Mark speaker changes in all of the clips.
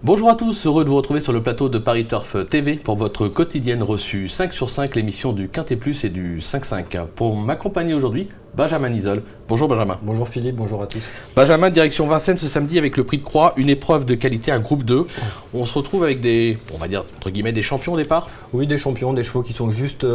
Speaker 1: Bonjour à tous, heureux de vous retrouver sur le plateau de Paris Turf TV pour votre quotidienne reçue 5 sur 5, l'émission du Quintet Plus et du 5-5. Pour m'accompagner aujourd'hui, Benjamin Nisol. Bonjour Benjamin.
Speaker 2: Bonjour Philippe, bonjour à tous.
Speaker 1: Benjamin, direction Vincennes ce samedi avec le Prix de Croix, une épreuve de qualité, un groupe 2. On se retrouve avec des, on va dire, entre guillemets, des champions au départ.
Speaker 2: Oui, des champions, des chevaux qui sont juste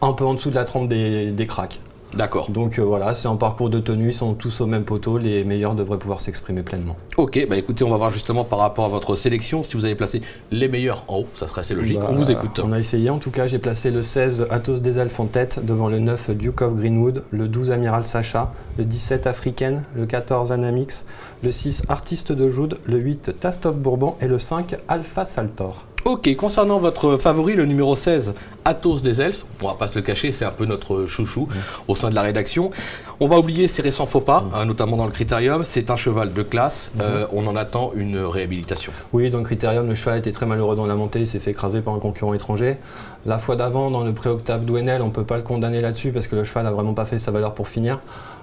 Speaker 2: un peu en dessous de la trempe des cracks.
Speaker 1: D'accord.
Speaker 2: Donc voilà, c'est un parcours de tenue, ils sont tous au même poteau, les meilleurs devraient pouvoir s'exprimer pleinement.
Speaker 1: Ok, bah écoutez, on va voir justement par rapport à votre sélection, si vous avez placé les meilleurs en haut, ça serait assez logique, on vous écoute.
Speaker 2: On a essayé, en tout cas j'ai placé le 16 Athos des Elfes en tête, devant le 9 Duke of Greenwood, le 12 Amiral Sacha, le 17 Africaine, le 14 Anamix, le 6 Artiste de Joude, le 8 Taste of Bourbon et le 5 Alpha Saltor.
Speaker 1: Ok, concernant votre favori, le numéro 16, Athos des Elfes, on ne pourra pas se le cacher, c'est un peu notre chouchou au sein de la rédaction. On va oublier ses récents faux pas, notamment dans le Critérium, c'est un cheval de classe, on en attend une réhabilitation.
Speaker 2: Oui, dans le Critérium, le cheval était très malheureux dans la montée, il s'est fait écraser par un concurrent étranger. La fois d'avant, dans le pré-octave d'Ouenel, on ne peut pas le condamner là-dessus parce que le cheval n'a vraiment pas fait sa valeur pour finir.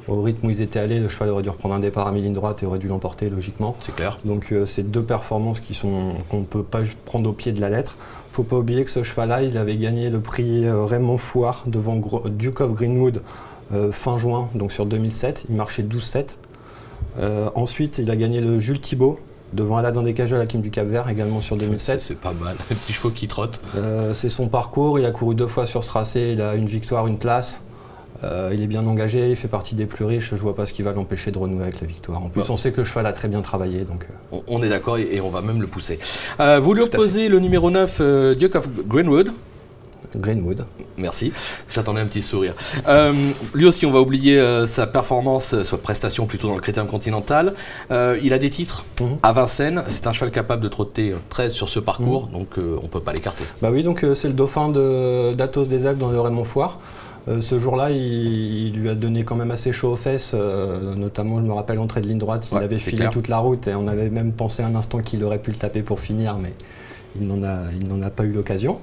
Speaker 2: Au rythme où ils étaient allés, le cheval aurait dû reprendre un départ à mi-ligne droite et aurait dû l'emporter logiquement.
Speaker 1: C'est clair.
Speaker 2: Donc c'est deux performances qu'on ne peut pas prendre au pied de la lettre. Il ne faut pas oublier que ce cheval-là, il avait gagné le prix Raymond Fouard devant Duke of Greenwood fin juin, donc sur 2007. Il marchait 12-7. Ensuite, il a gagné le Jules Thibault devant Aladin des Cajoles à Kim du Cap-Vert, également sur 2007.
Speaker 1: C'est pas mal, un petit chevaux qui trotte.
Speaker 2: C'est son parcours, il a couru 2 fois sur ce tracé, il a une victoire, une place. Il est bien engagé, il fait partie des plus riches, je vois pas ce qui va l'empêcher de renouer avec la victoire. En plus, on sait que le cheval a très bien travaillé. Donc,
Speaker 1: on est d'accord et on va même le pousser. Vous lui opposez le numéro 9, Duke of Greenwood.
Speaker 2: Greenwood.
Speaker 1: Merci, j'attendais un petit sourire. Lui aussi, on va oublier sa performance, sa prestation plutôt dans le Critérium continental. Il a des titres à Vincennes, c'est un cheval capable de trotter 13 sur ce parcours, donc on ne peut pas l'écarter.
Speaker 2: Bah oui, donc c'est le dauphin d'Athos des Elfes dans le Raymond Fouard. Ce jour-là, il lui a donné quand même assez chaud aux fesses, notamment je me rappelle l'entrée de ligne droite, il avait filé toute la route et on avait même pensé un instant qu'il aurait pu le taper pour finir, mais il n'en a pas eu l'occasion.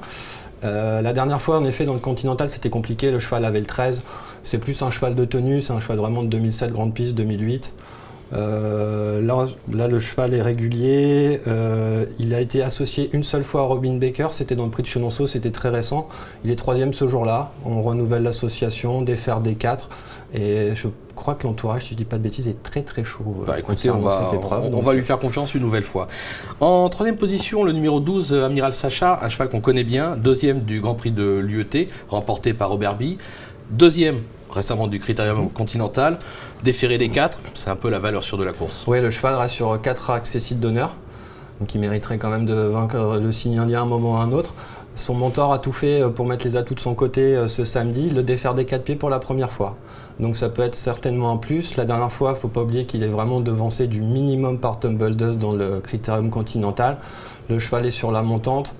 Speaker 2: La dernière fois, en effet, dans le Continental, c'était compliqué, le cheval avait le 13, c'est plus un cheval de tenue, c'est un cheval vraiment de 2007, grande piste, 2008. Là, le cheval est régulier, il a été associé une seule fois à Robin Baker, c'était dans le prix de Chenonceau, c'était très récent. Il est 3e ce jour-là, on renouvelle l'association, défaire des 4 et je crois que l'entourage, si je ne dis pas de bêtises, est très très chaud.
Speaker 1: Bah, écoutez, on va lui faire confiance une nouvelle fois. En 3e position, le numéro 12, Amiral Sacha, un cheval qu'on connaît bien, 2e du Grand Prix de l'UET, remporté par Robert Bie, 2e récemment du Critérium continental, déféré des 4, c'est un peu la valeur sûre de la course.
Speaker 2: Oui, le cheval reste sur 4 accessibles d'honneur, donc il mériterait quand même de vaincre le signe indien à un moment ou à un autre. Son mentor a tout fait pour mettre les atouts de son côté ce samedi, le défaire des 4 pieds pour la première fois. Donc ça peut être certainement un plus. La dernière fois, il ne faut pas oublier qu'il est vraiment devancé du minimum par Tumble Dust dans le Critérium continental. Le cheval est sur la montante.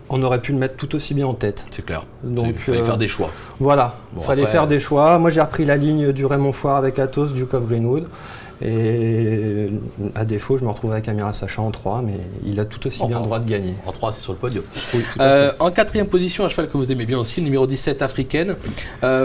Speaker 2: On aurait pu le mettre tout aussi bien en tête.
Speaker 1: C'est clair.
Speaker 2: Donc
Speaker 1: il fallait faire des choix.
Speaker 2: Voilà, il fallait faire des choix. Moi, j'ai repris la ligne du Raymond Fouard avec Athos, Duke of Greenwood. Et à défaut, je me retrouve avec Amiral Sacha en 3, mais il a tout aussi bien le droit de gagner.
Speaker 1: En 3, c'est sur le podium.
Speaker 2: Oui, tout à fait.
Speaker 1: En 4e position, un cheval que vous aimez bien aussi, le numéro 17, Africaine.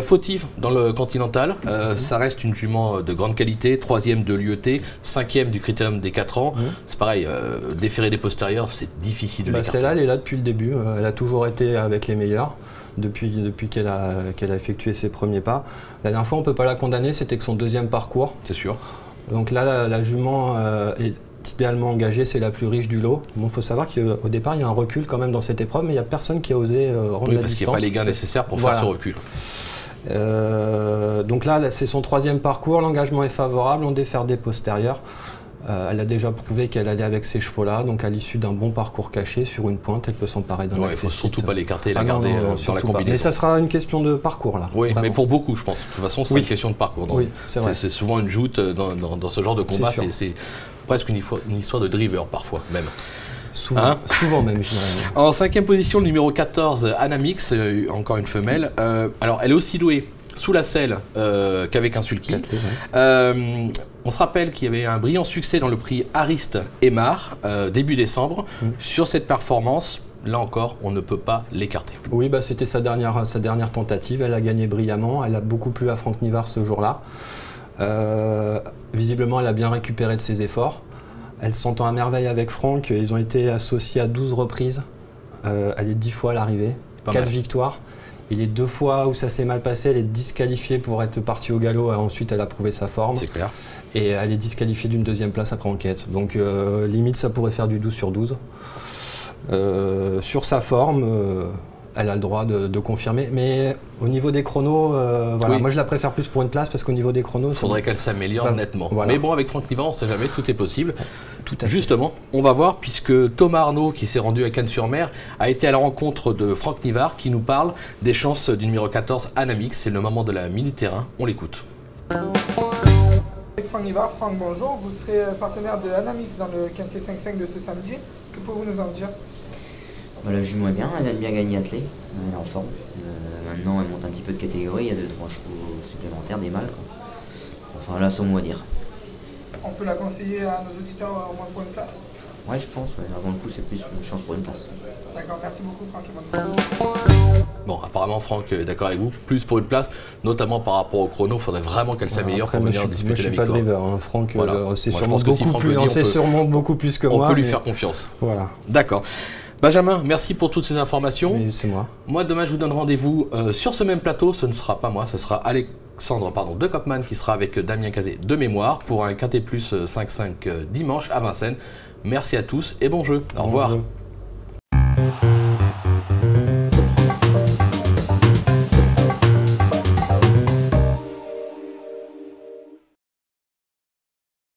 Speaker 1: Fautive dans le Continental. Ça reste une jument de grande qualité. 3e de l'UET, 5e du Critérium des 4 ans. C'est pareil, déférer des postérieurs, c'est difficile de l'écarter.
Speaker 2: Celle-là, elle est là depuis le début. Elle a toujours été avec les meilleurs. Depuis qu'elle a effectué ses premiers pas. La dernière fois, on ne peut pas la condamner, c'était que son 2e parcours.
Speaker 1: C'est sûr.
Speaker 2: Donc là, la jument est idéalement engagée, c'est la plus riche du lot. Bon, il faut savoir qu'au départ, il y a un recul quand même dans cette épreuve, mais il n'y a personne qui a osé rendre la distance.
Speaker 1: Parce qu'il n'y a pas les gains nécessaires pour faire ce recul.
Speaker 2: Donc là, c'est son 3e parcours, l'engagement est favorable, on défère des postérieurs. Elle a déjà prouvé qu'elle allait avec ces chevaux-là, donc à l'issue d'un bon parcours caché sur une pointe, elle peut s'emparer d'un accès.
Speaker 1: Il ne faut surtout pas l'écarter et la garder dans la combinaison.
Speaker 2: Mais ça sera une question de parcours là.
Speaker 1: Oui, mais pour beaucoup, je pense. De toute façon, c'est une question de parcours.
Speaker 2: Oui, c'est
Speaker 1: souvent une joute dans ce genre de combat. C'est presque une histoire de driver parfois même.
Speaker 2: Souvent même, je dirais.
Speaker 1: En 5e position, le numéro 14, Anamix, encore une femelle. Alors, elle est aussi douée sous la selle qu'avec un sulky. On se rappelle qu'il y avait un brillant succès dans le prix Ariste Aymar début décembre. Sur cette performance, là encore, on ne peut pas l'écarter.
Speaker 2: Oui, bah, c'était sa dernière tentative. Elle a gagné brillamment. Elle a beaucoup plu à Franck Nivard ce jour-là. Visiblement, elle a bien récupéré de ses efforts. Elle s'entend à merveille avec Franck. Ils ont été associés à 12 reprises. Elle est 10 fois à l'arrivée, 4 victoires. Et les 2 fois où ça s'est mal passé, elle est disqualifiée pour être partie au galop. Ensuite, elle a prouvé sa forme.
Speaker 1: C'est clair.
Speaker 2: Et elle est disqualifiée d'une 2e place après enquête. Donc limite, ça pourrait faire du 12 sur 12. Sur sa forme, elle a le droit de confirmer. Mais au niveau des chronos, voilà,
Speaker 1: oui.
Speaker 2: Moi je la préfère plus pour une place parce qu'au niveau des chronos...
Speaker 1: Il faudrait qu'elle s'améliore nettement.
Speaker 2: Voilà.
Speaker 1: Mais bon, avec Franck Nivard, on ne sait jamais, tout est possible.
Speaker 2: Tout à fait.
Speaker 1: Justement, on va voir, puisque Thomas Arnaud, qui s'est rendu à Cannes-sur-Mer, a été à la rencontre de Franck Nivard, qui nous parle des chances du numéro 14, Anamix. C'est le moment de la Minute Terrain. On l'écoute.
Speaker 3: Franck Nivard, Franck, bonjour. Vous serez partenaire de Anamix dans le Quintet 5-5 de ce samedi. Que pouvez-vous nous en dire?
Speaker 4: La jument est bien, elle vient de bien gagner attelée, elle est en forme. Maintenant elle monte un petit peu de catégorie, il y a 2-3 chevaux supplémentaires, des mâles. Enfin là, son mot à dire.
Speaker 3: On peut la conseiller à nos auditeurs au moins pour une place?
Speaker 4: Ouais, je pense, ouais. Avant le coup c'est plus une chance pour une place.
Speaker 3: D'accord, merci beaucoup Franck et bonne.
Speaker 1: Bon, apparemment Franck est d'accord avec vous, plus pour une place, notamment par rapport au chrono, il faudrait vraiment qu'elle s'améliore pour venir disputer la victoire.
Speaker 2: Je ne suis pas driver, hein. Franck,
Speaker 1: voilà.
Speaker 2: c'est
Speaker 1: sûrement
Speaker 2: sûrement beaucoup plus que moi.
Speaker 1: On peut lui faire confiance.
Speaker 2: Voilà.
Speaker 1: D'accord. Benjamin, merci pour toutes ces informations.
Speaker 2: C'est moi.
Speaker 1: Moi, demain, je vous donne rendez-vous sur ce même plateau. Ce ne sera pas moi, ce sera Alexandre de Kopman qui sera avec Damien Cazé de mémoire pour un Quintet Plus 5-5 dimanche à Vincennes. Merci à tous et bon jeu. Au revoir.
Speaker 2: Bon jeu.